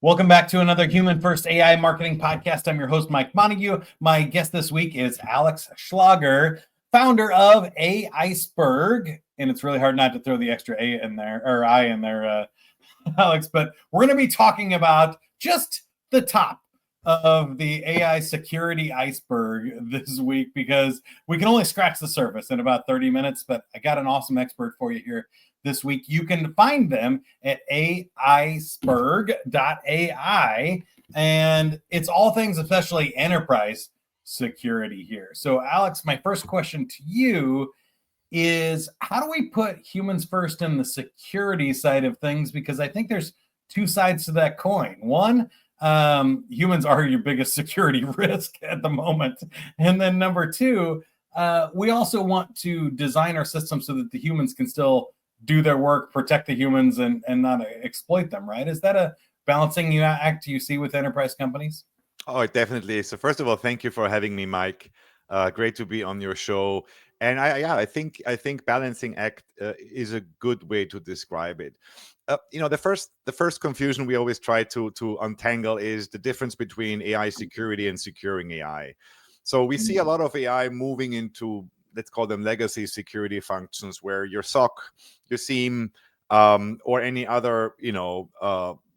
Welcome back to another Human First AI Marketing Podcast. I'm your host, Mike Montague. My guest this week is Alex Schlager, founder of AIceberg. And it's really hard not to throw the extra A in there, or I in there, Alex. But we're going to be talking about just the top of the AI security iceberg this week, because we can only scratch the surface in about 30 minutes. But I got an awesome expert for you here this week. You can find them at AIceberg.ai, and it's all things, especially enterprise security here. So, Alex, my first question to you is, how do we put humans first in the security side of things? Because I think there's two sides to that coin. One, humans are your biggest security risk at the moment. And then number two, we also want to design our system so that the humans can still do their work, protect the humans, and not exploit them, right? Is that a balancing act you see with enterprise companies? Oh, it definitely is. So first of all, thank you for having me, Mike. Great to be on your show. And I think balancing act is a good way to describe it. The first confusion we always try to untangle is the difference between AI security and securing AI. So we see a lot of AI moving into, let's call them legacy security functions, where your SOC, your SIEM, or any other,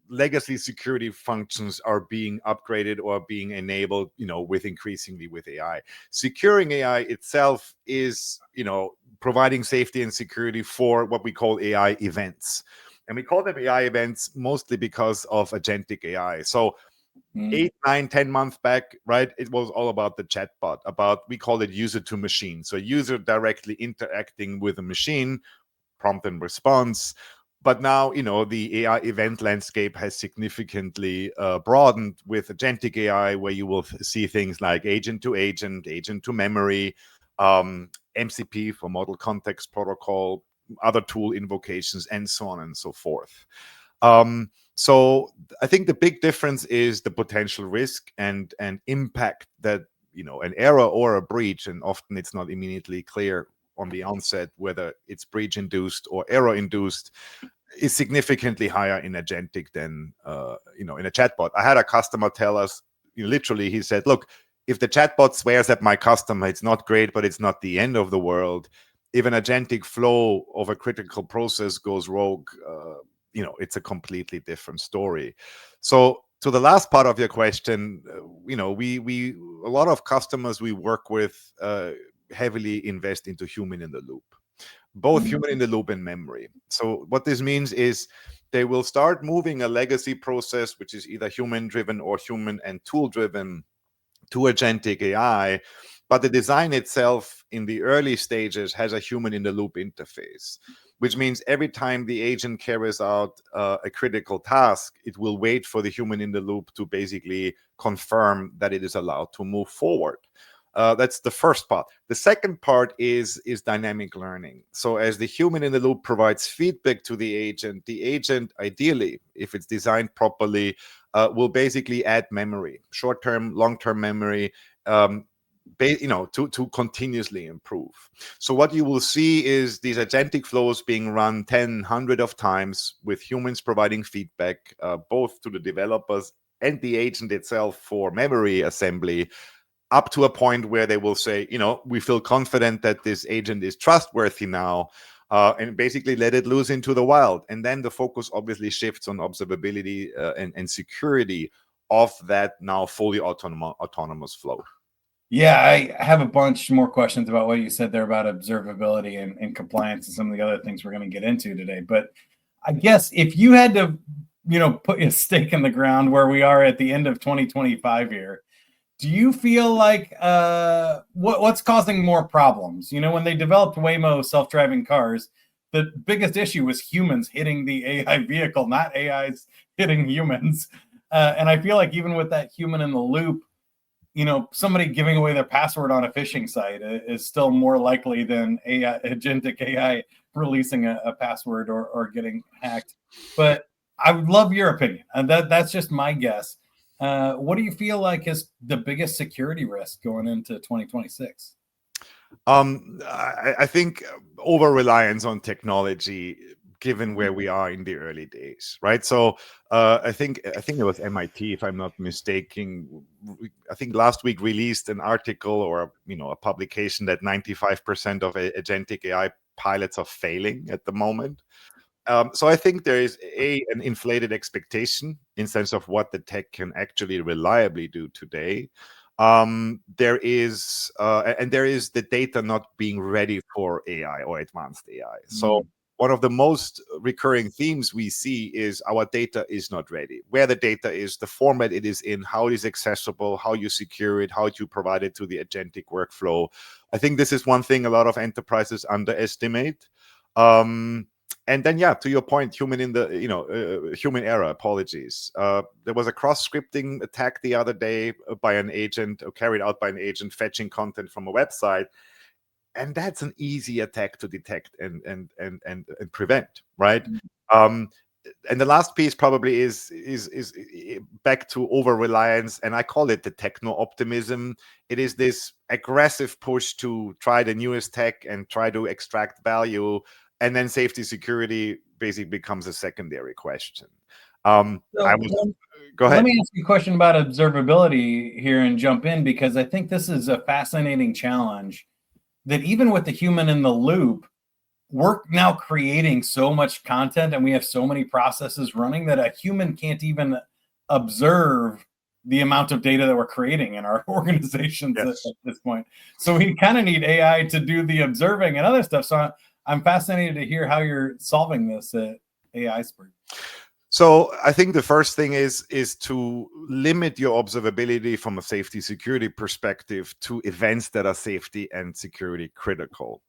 legacy security functions are being upgraded or being enabled, with increasingly with AI. Securing AI itself is, providing safety and security for what we call AI events. And we call them AI events mostly because of agentic AI. So 8, 9, 10 months back, right, it was all about the chatbot, we call it user to machine. So user directly interacting with a machine, prompt and response. But now, the AI event landscape has significantly broadened with agentic AI, where you will see things like agent to agent, agent to memory, MCP for model context protocol, other tool invocations, and so on and so forth. So I think the big difference is the potential risk and impact that, an error or a breach, and often it's not immediately clear on the onset whether it's breach induced or error induced, is significantly higher in agentic than in a chatbot. I had a customer tell us, literally, he said, look, if the chatbot swears at my customer, it's not great, but it's not the end of the world. If an agentic flow of a critical process goes rogue, it's a completely different story. So to the last part of your question, we a lot of customers we work with heavily invest into human in the loop, both human in the loop and memory. So what this means is they will start moving a legacy process, which is either human driven or human and tool driven, to agentic AI. But the design itself in the early stages has a human in the loop interface, which means every time the agent carries out a critical task, it will wait for the human in the loop to basically confirm that it is allowed to move forward. That's the first part. The second part is dynamic learning. So as the human in the loop provides feedback to the agent, ideally, if it's designed properly, will basically add memory, short-term, long-term memory, to continuously improve. So what you will see is these agentic flows being run 10, 100 of times, with humans providing feedback, both to the developers and the agent itself for memory assembly, up to a point where they will say, we feel confident that this agent is trustworthy now, and basically let it loose into the wild. And then the focus obviously shifts on observability and security of that now fully autonomous flow. Yeah, I have a bunch more questions about what you said there about observability and compliance and some of the other things we're going to get into today. But I guess if you had to, put a stake in the ground where we are at the end of 2025 here, do you feel like what's causing more problems? When they developed Waymo self-driving cars, the biggest issue was humans hitting the AI vehicle, not AIs hitting humans. And I feel like even with that human in the loop, somebody giving away their password on a phishing site is still more likely than agentic AI releasing a password or getting hacked. But I would love your opinion. And that's just my guess. What do you feel like is the biggest security risk going into 2026? I think over-reliance on technology given where we are in the early days, right? So I think it was MIT, if I'm not mistaken. I think last week released an article or a publication that 95% of agentic AI pilots are failing at the moment. So I think there is an inflated expectation in sense of what the tech can actually reliably do today. There is the data not being ready for AI or advanced AI. So one of the most recurring themes we see is our data is not ready. Where the data is, the format it is in, how it is accessible, how you secure it, how you provide it to the agentic workflow. I think this is one thing a lot of enterprises underestimate. And then, to your point, human error. Apologies. There was a cross-scripting attack the other day by an agent, carried out by an agent, fetching content from a website, and that's an easy attack to detect and prevent, right? And the last piece probably is back to over-reliance, and I call it the techno-optimism. It is this aggressive push to try the newest tech and try to extract value, and then safety security basically becomes a secondary question. Go ahead. Let me ask you a question about observability here and jump in, because I think this is a fascinating challenge that even with the human in the loop, we're now creating so much content and we have so many processes running that a human can't even observe the amount of data that we're creating in our organizations at this point. So we kind of need AI to do the observing and other stuff. So I'm fascinated to hear how you're solving this at AIceberg. So I think the first thing is to limit your observability from a safety security perspective to events that are safety and security critical.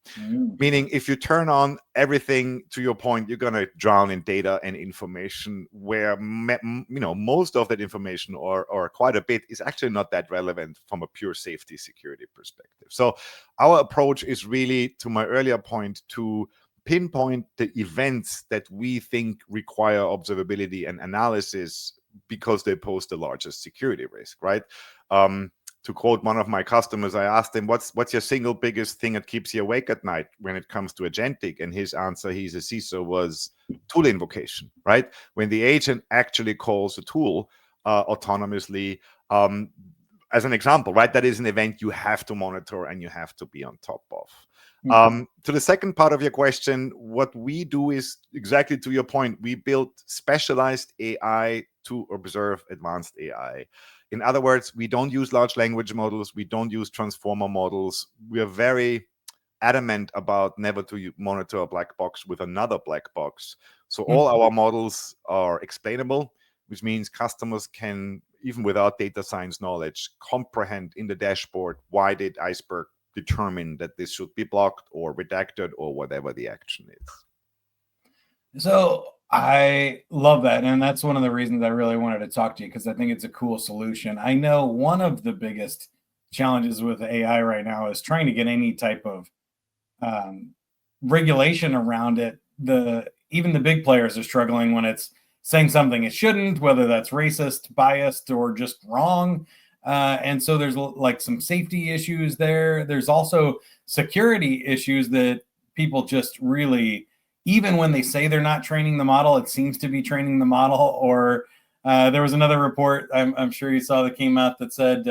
Meaning, if you turn on everything, to your point, you're going to drown in data and information where most of that information or quite a bit is actually not that relevant from a pure safety security perspective. So our approach is really, to my earlier point, to pinpoint the events that we think require observability and analysis because they pose the largest security risk, right? To quote one of my customers, I asked him, what's your single biggest thing that keeps you awake at night when it comes to agentic? And his answer, he's a CISO, was tool invocation, right? When the agent actually calls a tool autonomously, as an example, right? That is an event you have to monitor and you have to be on top of. To the second part of your question, what we do is exactly to your point. We build specialized AI to observe advanced AI. In other words, we don't use large language models. We don't use transformer models. We are very adamant about never to monitor a black box with another black box. So all our models are explainable, which means customers can, even without data science knowledge, comprehend in the dashboard why did AIceberg determine that this should be blocked or redacted or whatever the action is. So I love that. And that's one of the reasons I really wanted to talk to you, because I think it's a cool solution. I know one of the biggest challenges with AI right now is trying to get any type of regulation around it. Even the big players are struggling when it's saying something it shouldn't, whether that's racist, biased, or just wrong. And so there's like some safety issues there. There's also security issues that people just really, even when they say they're not training the model, it seems to be training the model. Or there was another report I'm sure you saw that came out that said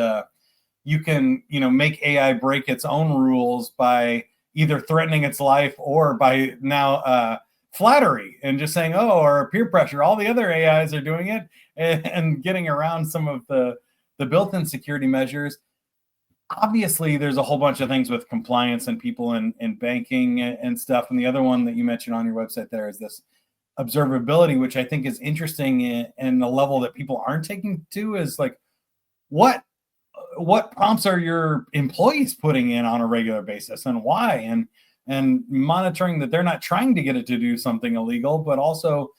you can make AI break its own rules by either threatening its life or by now flattery and just saying, oh, or peer pressure. All the other AIs are doing it and getting around some of the built-in security measures. Obviously, there's a whole bunch of things with compliance and people in banking and stuff. And the other one that you mentioned on your website there is this observability, which I think is interesting in the level that people aren't taking to, is like, what prompts are your employees putting in on a regular basis and why? And monitoring that they're not trying to get it to do something illegal, but also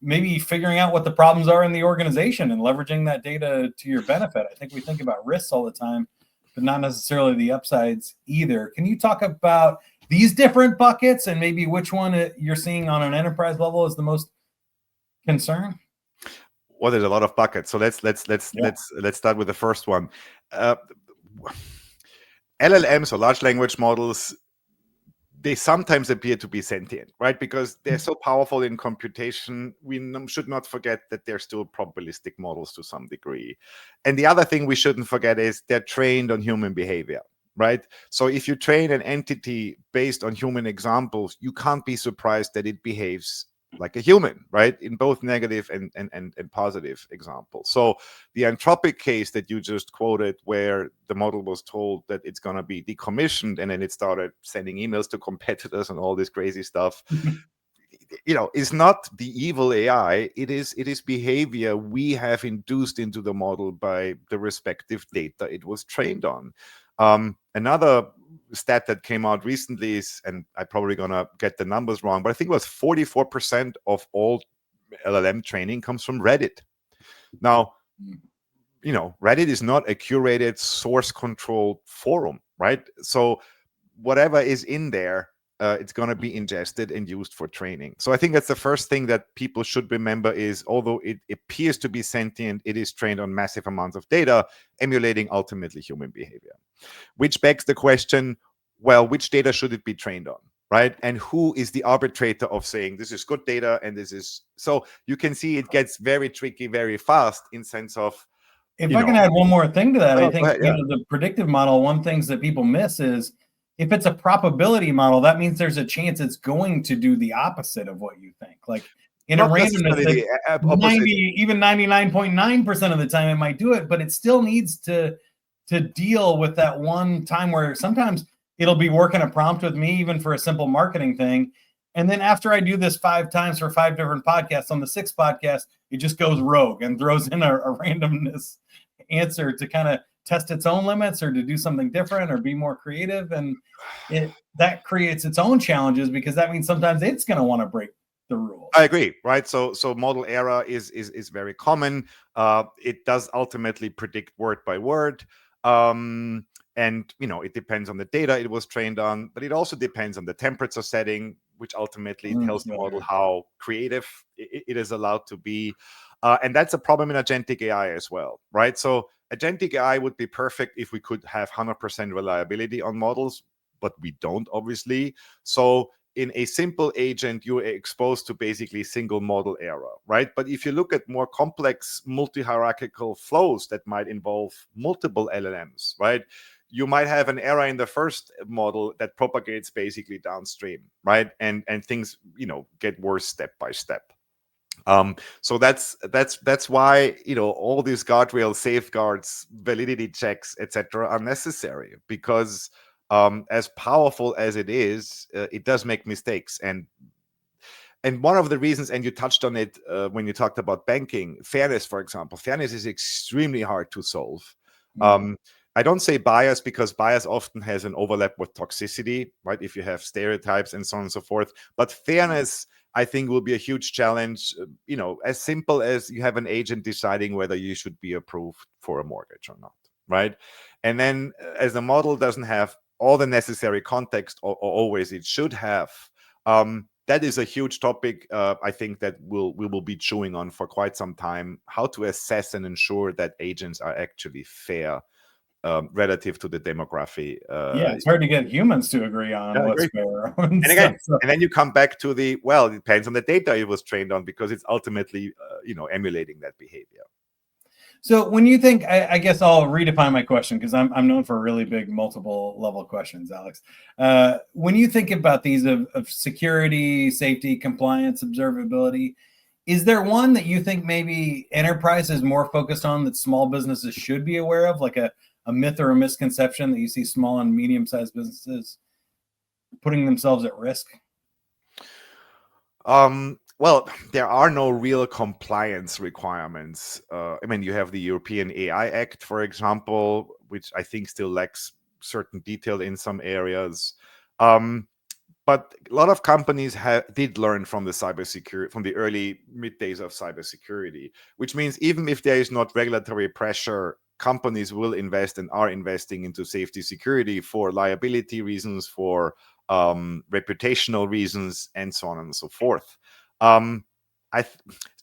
maybe figuring out what the problems are in the organization and leveraging that data to your benefit. I think we think about risks all the time, but not necessarily the upsides either. Can you talk about these different buckets and maybe which one you're seeing on an enterprise level is the most concern? Well, there's a lot of buckets. So let's start with the first one. LLMs, or large language models, they sometimes appear to be sentient, right? Because they're so powerful in computation, we should not forget that they're still probabilistic models to some degree. And the other thing we shouldn't forget is they're trained on human behavior, right? So if you train an entity based on human examples, you can't be surprised that it behaves like a human, right? In both negative and positive examples. So the Anthropic case that you just quoted, where the model was told that it's going to be decommissioned, and then it started sending emails to competitors and all this crazy stuff, is not the evil AI. It is behavior we have induced into the model by the respective data it was trained on. Another stat that came out recently is, and I'm probably gonna get the numbers wrong, but I think it was 44% of all LLM training comes from Reddit. Now, Reddit is not a curated, source-controlled forum, right? So whatever is in there, it's going to be ingested and used for training. So I think that's the first thing that people should remember is, although it appears to be sentient, it is trained on massive amounts of data, emulating ultimately human behavior. Which begs the question, well, which data should it be trained on, right? And who is the arbitrator of saying this is good data and this is... So you can see it gets very tricky very fast in sense of... If I can add one more thing to that, I think ahead, yeah. The predictive model, one things that people miss is, if it's a probability model, that means there's a chance it's going to do the opposite of what you think. Like in a randomness, 90, even 99.9% of the time it might do it, but it still needs to deal with that one time where sometimes it'll be working a prompt with me, even for a simple marketing thing. And then after I do this 5 times for 5 different podcasts, on the 6th podcast, it just goes rogue and throws in a randomness answer to kind of test its own limits or to do something different or be more creative. And that creates its own challenges, because that means sometimes it's going to want to break the rules. I agree, right? So model error is very common. It does ultimately predict word by word. And it depends on the data it was trained on, but it also depends on the temperature setting, which ultimately tells the model how creative it is allowed to be. And that's a problem in agentic AI as well, right? So agentic AI would be perfect if we could have 100% reliability on models, but we don't, obviously. So in a simple agent, you're exposed to basically single model error, right? But if you look at more complex multi-hierarchical flows that might involve multiple LLMs, right? You might have an error in the first model that propagates basically downstream, right? And things, get worse step by step. So that's why all these guardrails, safeguards, validity checks, etc., are necessary, because as powerful as it is, it does make mistakes. And one of the reasons, and you touched on it when you talked about banking, fairness, for example. Fairness is extremely hard to solve. I don't say bias, because bias often has an overlap with toxicity, right? If you have stereotypes and so on and so forth. But fairness, I think, will be a huge challenge, as simple as you have an agent deciding whether you should be approved for a mortgage or not, right? And then as the model doesn't have all the necessary context, or always it should have, that is a huge topic, I think, that we will be chewing on for quite some time, how to assess and ensure that agents are actually fair relative to the demography. It's hard to get humans to agree on what's fair. And again, and then you come back to it depends on the data it was trained on, because it's ultimately, emulating that behavior. So when you think, I guess I'll redefine my question, because I'm known for really big multiple level questions, Alex. When you think about these of security, safety, compliance, observability, is there one that you think maybe enterprise is more focused on that small businesses should be aware of, like a myth or a misconception that you see small and medium-sized businesses putting themselves at risk? Well, there are no real compliance requirements. You have the European AI Act, for example, which I think still lacks certain detail in some areas. But a lot of companies did learn from the cybersecurity, from the early mid days of cybersecurity, which means even if there is not regulatory pressure, companies will invest and are investing into safety security for liability reasons, for reputational reasons, and so on and so forth. To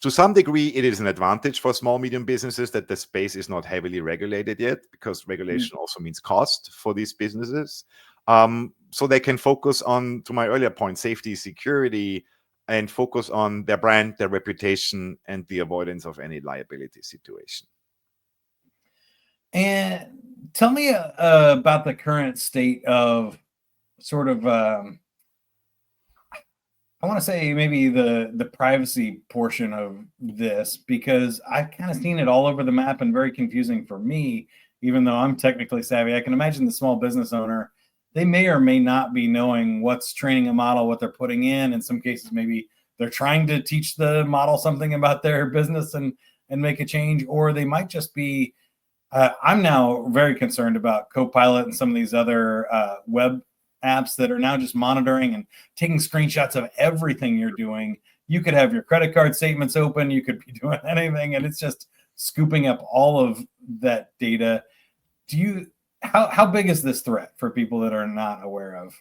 some degree, it is an advantage for small, medium businesses that the space is not heavily regulated yet, because regulation also means cost for these businesses. so they can focus on, to my earlier point, safety, security, and focus on their brand, their reputation, and the avoidance of any liability situation. And tell me about the current state of sort of, I want to say maybe the privacy portion of this, because I've kind of seen it all over the map and very confusing for me, even though I'm technically savvy. I can imagine the small business owner, they may or may not be knowing what's training a model, what they're putting in some cases, maybe they're trying to teach the model something about their business and make a change, or they might just be, I'm now very concerned about Copilot and some of these other web apps that are now just monitoring and taking screenshots of everything you're doing. You could have your credit card statements open, you could be doing anything, and it's just scooping up all of that data. How big is this threat for people that are not aware of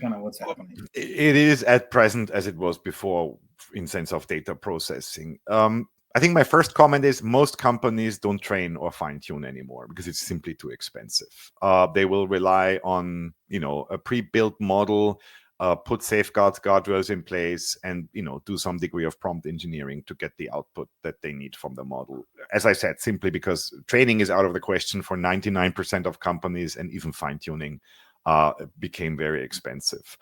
kind of what's happening? It is at present as it was before in sense of data processing. I think my first comment is most companies don't train or fine tune anymore because it's simply too expensive. They will rely on, a pre-built model, put safeguards, guardrails in place, and, do some degree of prompt engineering to get the output that they need from the model. As I said, simply because training is out of the question for 99% of companies, and even fine tuning became very expensive.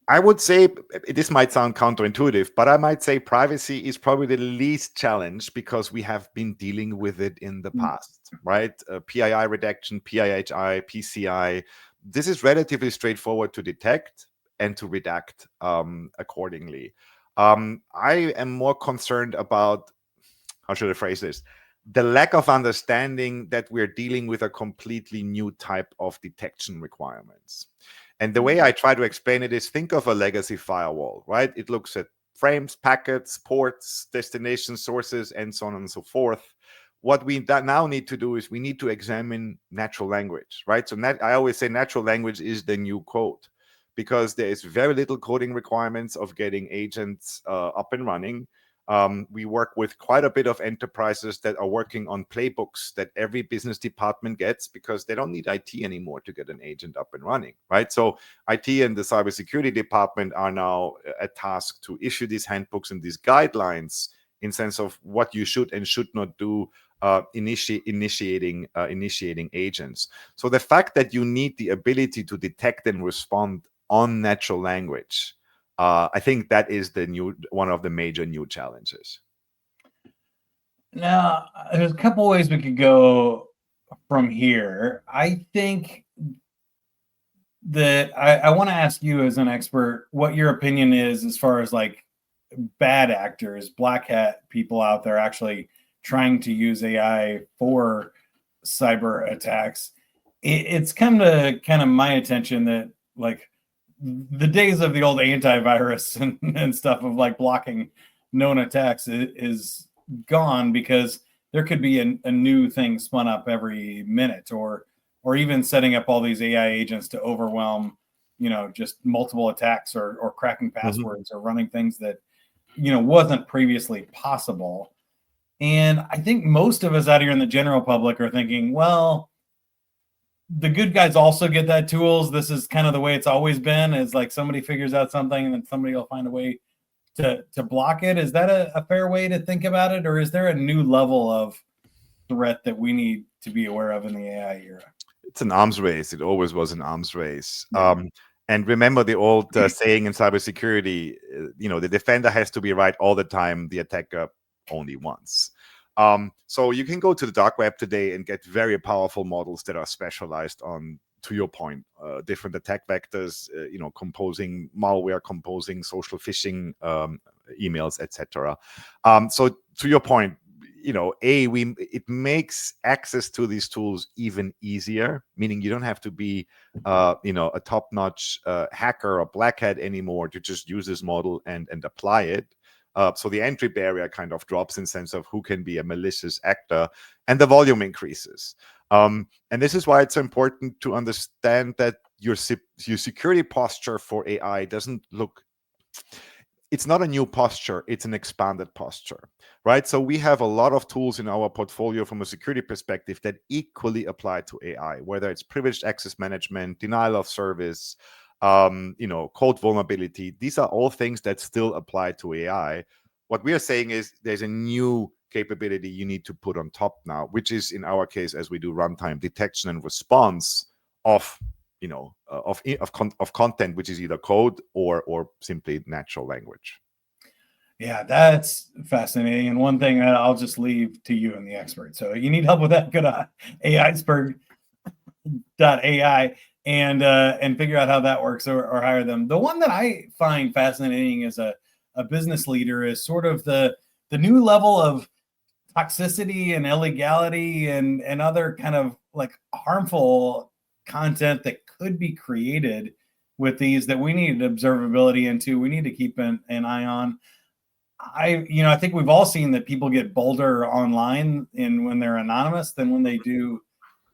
I would say, this might sound counterintuitive, but I might say privacy is probably the least challenged because we have been dealing with it in the past, right? PII redaction, PIHI, PCI. This is relatively straightforward to detect and to redact accordingly. I am more concerned about, how should I phrase this? The lack of understanding that we're dealing with a completely new type of detection requirements. And the way I try to explain it is, think of a legacy firewall, right? It looks at frames, packets, ports, destination sources, and so on and so forth. What we now need to do is we need to examine natural language, right? So I always say natural language is the new code, because there is very little coding requirements of getting agents up and running. We work with quite a bit of enterprises that are working on playbooks that every business department gets, because they don't need IT anymore to get an agent up and running, right? So IT and the cybersecurity department are now a task to issue these handbooks and these guidelines in sense of what you should and should not do initiating agents. So the fact that you need the ability to detect and respond on natural language, I think that is one of the major new challenges. Now, there's a couple ways we could go from here. I think that I want to ask you as an expert what your opinion is as far as like bad actors, black hat people out there actually trying to use AI for cyber attacks. It's come to kind of my attention that like the days of the old antivirus and stuff of like blocking known attacks is gone, because there could be a new thing spun up every minute, or even setting up all these AI agents to overwhelm, just multiple attacks or cracking passwords or running things that, wasn't previously possible. And I think most of us out here in the general public are thinking, well, the good guys also get that tools. This is kind of the way it's always been, is like somebody figures out something and then somebody will find a way to block it. Is that a fair way to think about it? Or is there a new level of threat that we need to be aware of in the AI era? It's an arms race. It always was an arms race. Yeah. And remember the old saying in cybersecurity, the defender has to be right all the time, the attacker only once. So you can go to the dark web today and get very powerful models that are specialized on, to your point, different attack vectors, composing malware, composing social phishing emails, etc. So to your point, it makes access to these tools even easier, meaning you don't have to be, a top-notch hacker or black hat anymore to just use this model and apply it. So the entry barrier kind of drops in sense of who can be a malicious actor, and the volume increases. And this is why it's important to understand that your security posture for AI doesn't look. it's not a new posture, it's an expanded posture, right? So we have a lot of tools in our portfolio from a security perspective that equally apply to AI, whether it's privileged access management, denial of service, code vulnerability. These are all things that still apply to AI. What we are saying is there's a new capability you need to put on top now, which is in our case, as we do runtime detection and response of of content, which is either code or simply natural language. Yeah, that's fascinating. And one thing I'll just leave to you and the expert. So you need help with that, go to AIceberg.ai and figure out how that works, or hire them. The one that I find fascinating as a business leader is sort of the new level of toxicity and illegality and other kind of like harmful content that could be created with these, that we need observability into, we need to keep an eye on. I think we've all seen that people get bolder online when they're anonymous than when they do,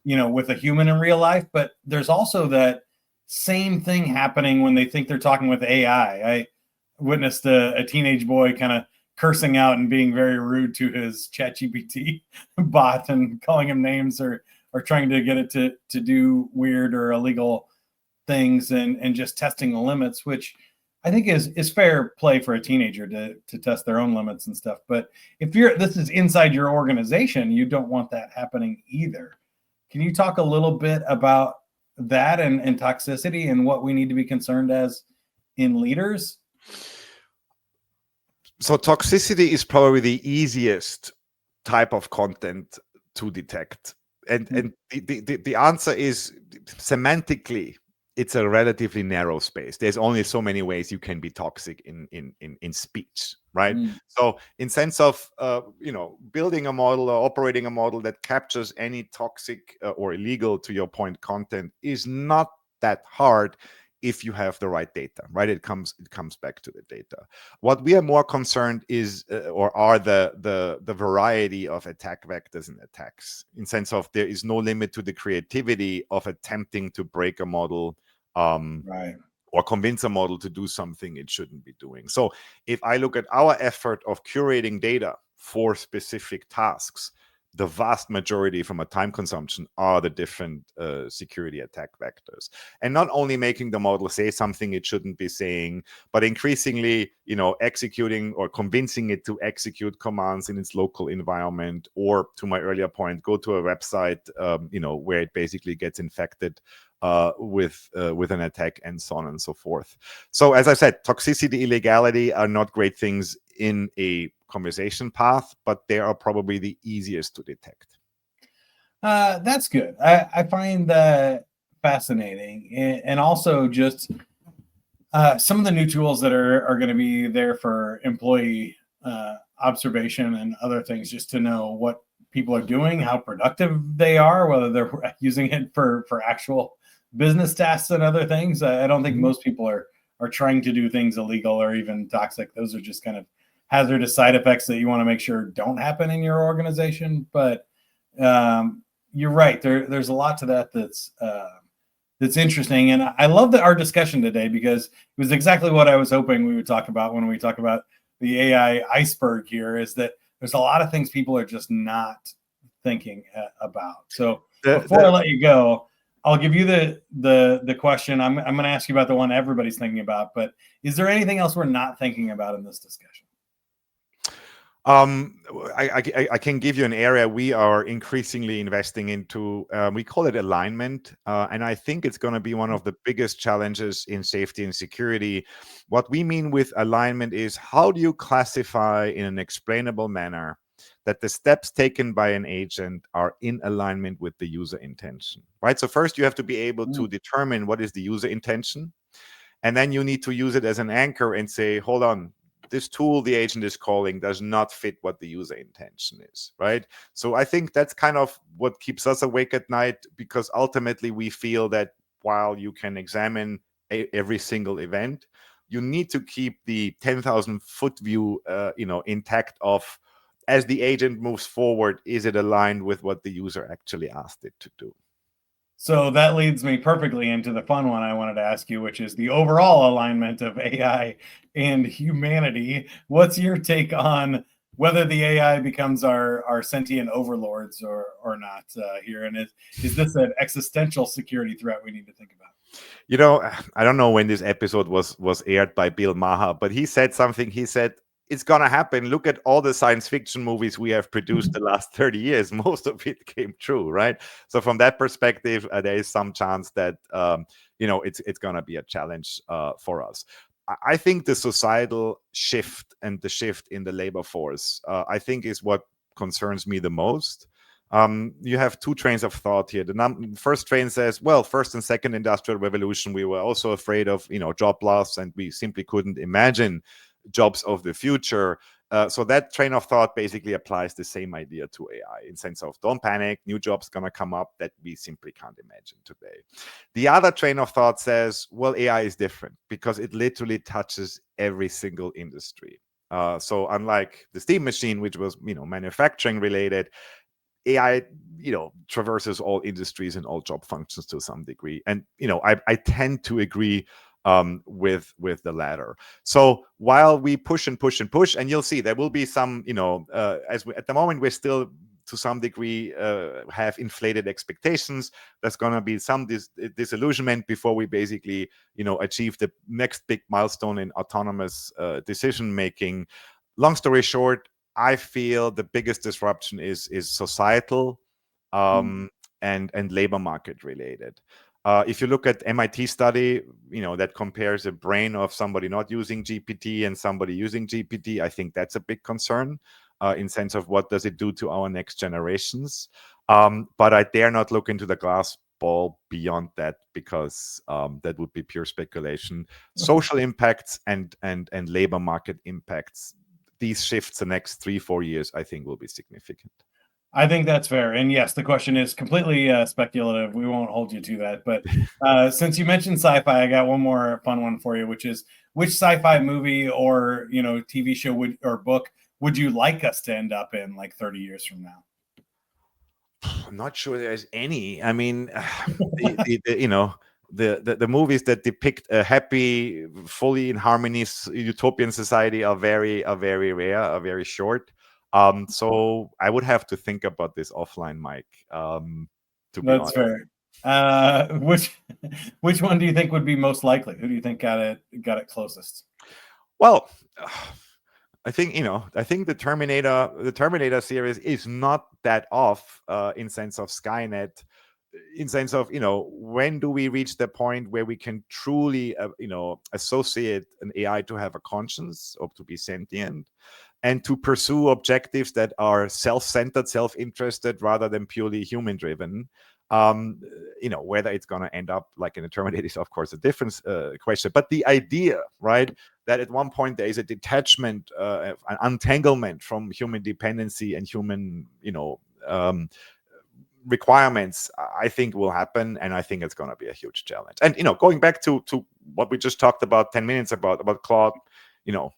with a human in real life. But there's also that same thing happening when they think they're talking with AI. I witnessed a teenage boy kind of cursing out and being very rude to his ChatGPT bot and calling him names or trying to get it to do weird or illegal things and just testing the limits, which I think is fair play for a teenager to test their own limits and stuff. But if this is inside your organization, you don't want that happening either. Can you talk a little bit about that and toxicity and what we need to be concerned as in leaders? So toxicity is probably the easiest type of content to detect. And the answer is semantically, it's a relatively narrow space. There's only so many ways you can be toxic in speech, right? So in sense of building a model or operating a model that captures any toxic or illegal, to your point, content is not that hard if you have the right data, right? It comes back to the data. What we are more concerned is are the variety of attack vectors and attacks, in sense of there is no limit to the creativity of attempting to break a model right, or convince a model to do something it shouldn't be doing. So if I look at our effort of curating data for specific tasks, the vast majority from a time consumption are the different security attack vectors. And not only making the model say something it shouldn't be saying, but increasingly, executing or convincing it to execute commands in its local environment, or, to my earlier point, go to a website, where it basically gets infected with an attack, and so on and so forth. So as I said, toxicity, illegality are not great things in a conversation path, but they are probably the easiest to detect. That's good. I find that fascinating, and also just some of the new tools that are going to be there for employee observation and other things, just to know what people are doing, how productive they are, whether they're using it for actual business tasks and other things. I don't think most people are trying to do things illegal or even toxic. Those are just kind of hazardous side effects that you want to make sure don't happen in your organization. But you're right. There's a lot to that that's interesting. And I love that our discussion today, because it was exactly what I was hoping we would talk about when we talk about the AI iceberg here, is that there's a lot of things people are just not thinking about. So before I let you go, I'll give you the question. I'm going to ask you about the one everybody's thinking about, but is there anything else we're not thinking about in this discussion? I can give you an area we are increasingly investing into. We call it alignment, and I think it's going to be one of the biggest challenges in safety and security. What we mean with alignment is, how do you classify in an explainable manner that the steps taken by an agent are in alignment with the user intention, right? So first you have to be able to determine what is the user intention, and then you need to use it as an anchor and say, hold on, this tool the agent is calling does not fit what the user intention is, right? So I think that's kind of what keeps us awake at night, because ultimately we feel that while you can examine every single event, you need to keep the 10,000 foot view, intact of, as the agent moves forward, is it aligned with what the user actually asked it to do? So that leads me perfectly into the fun one I wanted to ask you, which is the overall alignment of AI and humanity. What's your take on whether the AI becomes our sentient overlords or not here? And is this an existential security threat we need to think about? I don't know when this episode was aired by Bill Maher, but he said something. He said, it's going to happen. Look at all the science fiction movies we have produced the last 30 years. Most of it came true, right? So from that perspective, there is some chance that, it's going to be a challenge for us. I think the societal shift and the shift in the labor force, I think is what concerns me the most. You have two trains of thought here. The first train says, well, first and second industrial revolution, we were also afraid of, job loss, and we simply couldn't imagine jobs of the future. So that train of thought basically applies the same idea to AI in sense of don't panic, new jobs going to come up that we simply can't imagine today. The other train of thought says, well, AI is different because it literally touches every single industry. So unlike the steam machine, which was, manufacturing related, AI, traverses all industries and all job functions to some degree. And, I tend to agree with the latter. So while we push and push and push, and you'll see there will be some, at the moment, we're still to some degree have inflated expectations. There's going to be some disillusionment before we basically, achieve the next big milestone in autonomous decision making. Long story short, I feel the biggest disruption is societal and labor market related. If you look at MIT study, that compares the brain of somebody not using GPT and somebody using GPT, I think that's a big concern in sense of what does it do to our next generations. But I dare not look into the glass ball beyond that because that would be pure speculation. Social impacts and labor market impacts, these shifts the next 3-4 years, I think will be significant. I think that's fair. And yes, the question is completely speculative. We won't hold you to that. But since you mentioned sci-fi, I got one more fun one for you, which is which sci-fi movie or, TV show or book would you like us to end up in like 30 years from now? I'm not sure there's any. I mean, the movies that depict a happy, fully in harmony utopian society are very rare, are very short. So I would have to think about this offline, Mike. To be That's honest. fair. Which one do you think would be most likely? Who do you think got it closest? Well, I think the Terminator series is not that off in sense of Skynet, in sense of when do we reach the point where we can truly associate an AI to have a conscience or to be sentient and to pursue objectives that are self-centered, self-interested rather than purely human-driven. Whether it's going to end up like in a Terminator is of course a different question, but the idea, right, that at one point there is a detachment, an untanglement from human dependency and human, requirements, I think will happen, and I think it's going to be a huge challenge. And going back to what we just talked about 10 minutes about Claude,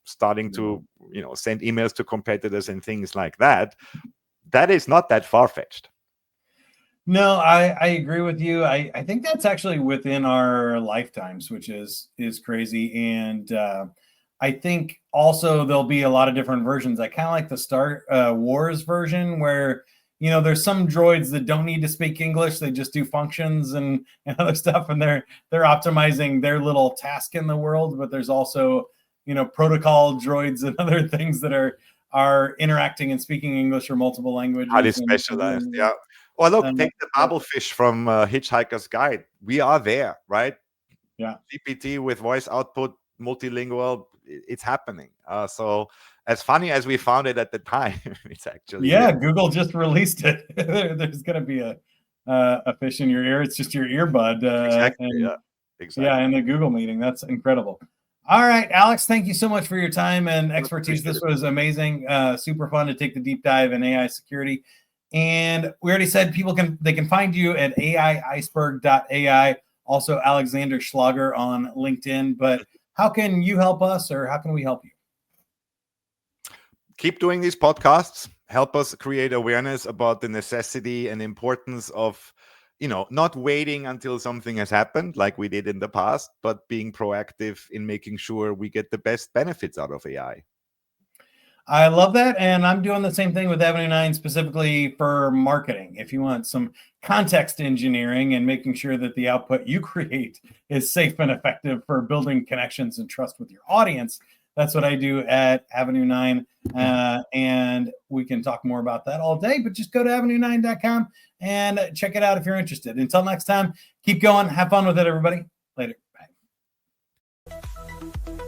starting to send emails to competitors and things like that, that is not that far-fetched. No, I agree with you. I think that's actually within our lifetimes, which is crazy. And I think also there'll be a lot of different versions. I kind of like the Star Wars version where, there's some droids that don't need to speak English. They just do functions and other stuff. And they're optimizing their little task in the world. But there's also, protocol droids and other things that are interacting and speaking English or multiple languages. Highly specialized, yeah. Well, look, take the Babelfish from Hitchhiker's Guide. We are there, right? Yeah. GPT with voice output, multilingual, it's happening. So as funny as we found it at the time, it's actually Google just released it. There's going to be a fish in your ear. It's just your earbud. Exactly. Yeah. Exactly. Yeah, in the Google meeting. That's incredible. All right, Alex, thank you so much for your time and expertise. This was amazing. Super fun to take the deep dive in AI security. And we already said they can find you at AIceberg.ai, also Alexander Schlager on LinkedIn. But how can you help us, or how can we help you? Keep doing these podcasts. Help us create awareness about the necessity and importance of not waiting until something has happened like we did in the past, but being proactive in making sure we get the best benefits out of AI. I love that. And I'm doing the same thing with Avenue 9 specifically for marketing. If you want some context engineering and making sure that the output you create is safe and effective for building connections and trust with your audience, that's what I do at Avenue 9. And we can talk more about that all day, but just go to avenue9.com and check it out if you're interested. Until next time, keep going. Have fun with it, everybody. Later. Bye.